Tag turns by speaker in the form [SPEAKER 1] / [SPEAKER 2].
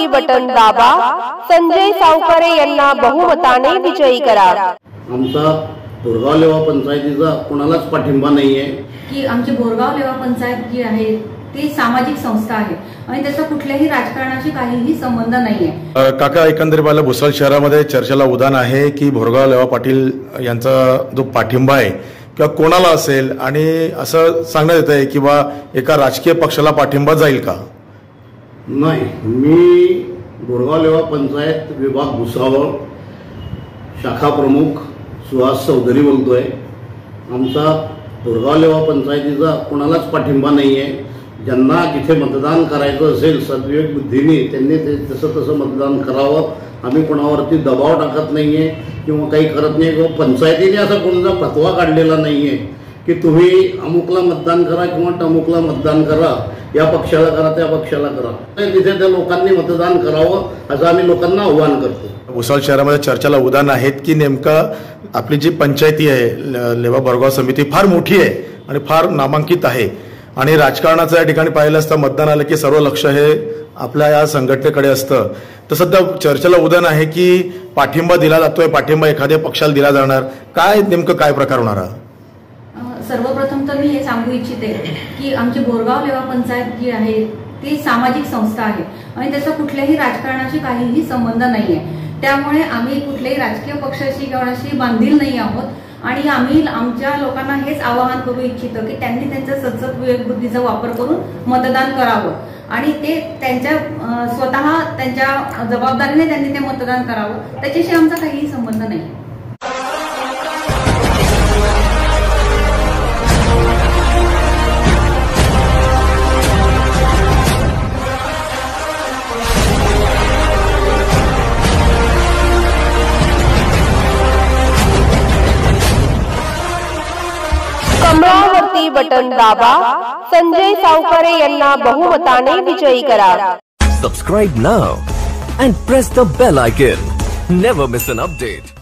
[SPEAKER 1] कमळावरती button दाबा, संजय सावकारे यांना बहुमताने विजयी करा।
[SPEAKER 2] आमचा बोरगाव लेवा पंचायतीचा कोणालाच पाठिंबा नाहीये
[SPEAKER 3] की आमची बोरगाव लेवा पंचायत जी आहे ती सामाजिक संस्था आहे आणि त्याचा कुठल्याही राजकारणाशी काहीही संबंध नाहीये।
[SPEAKER 4] काका, एकंदरीत पाहिलं भुसावळ शहरामध्ये चर्चेला उदाहरण आहे की बोरगाव लेवा पाटील यांचा जो पाठिंबा आहे किंवा कोणाला असेल आणि असं सांगण्यात येत आहे की बा एका राजकीय पक्षाला पाठिंबा जाईल का?
[SPEAKER 2] नाही, मी बोरगाव लेवा पंचायत विभाग भुसावळ शाखा प्रमुख सुहास चौधरी बोलतोय। आमचा बोरगाव लेवा पंचायतीचा कोणालाच पाठिंबा नाहीये। ज्यांना जिथे मतदान करायचं असेल सद्विवेक बुद्धीने त्यांनी ते तसं मतदान करावं। आम्ही कोणावरती दबाव टाकत नाहीये किंवा काही करत नाही किंवा पंचायतीने असा कोणता फतवा काढलेला नाहीये की तुम्ही अमुकला मतदान करा किंवा टमुकला मतदान करा, या पक्षाला करा त्या पक्षाला करा। तिथे त्या लोकांनी मतदान करावं असं आम्ही लोकांना आव्हान करतो।
[SPEAKER 4] भुसावळ शहरामध्ये चर्चेला उदाहरण आहेत की नेमका आपली जी पंचायती आहे लेवा बोरगाव समिती फार मोठी आहे आणि फार नामांकित आहे आणि राजकारणाचं या ठिकाणी पाहिलं असतं मतदान आलं की सर्व लक्ष हे आपल्या या संघटनेकडे असतं। तर सध्या चर्चेला उदाहरण आहे की पाठिंबा दिला जातोय, पाठिंबा एखाद्या पक्षाला दिला जाणार, काय नेमकं काय प्रकार होणार?
[SPEAKER 3] सर्वप्रथम तर मी हे सांगू इच्छिते की आमची बोरगाव लेवा पंचायत जी आहे ती सामाजिक संस्था आहे आणि त्याचा कुठल्याही राजकारणाशी काहीही संबंध नाहीये। त्यामुळे आम्ही कुठल्याही राजकीय पक्षाशी कोणाशी बांधील नाही आहोत आणि आम्ही आमच्या लोकांना हेच आवाहन करू इच्छितो की त्यांनी त्यांचा सद्सद विवेकबुद्धीचा वापर करून मतदान करावं आणि ते त्यांच्या स्वतः त्यांच्या जबाबदारीने त्यांनी ते मतदान करावं, त्याच्याशी आमचा काहीही संबंध नाही।
[SPEAKER 1] कमळावरती बटन दाबा, संजय सावकारे यांना बहुमताने विजयी करा।
[SPEAKER 5] Subscribe now and press the bell icon. Never miss an update.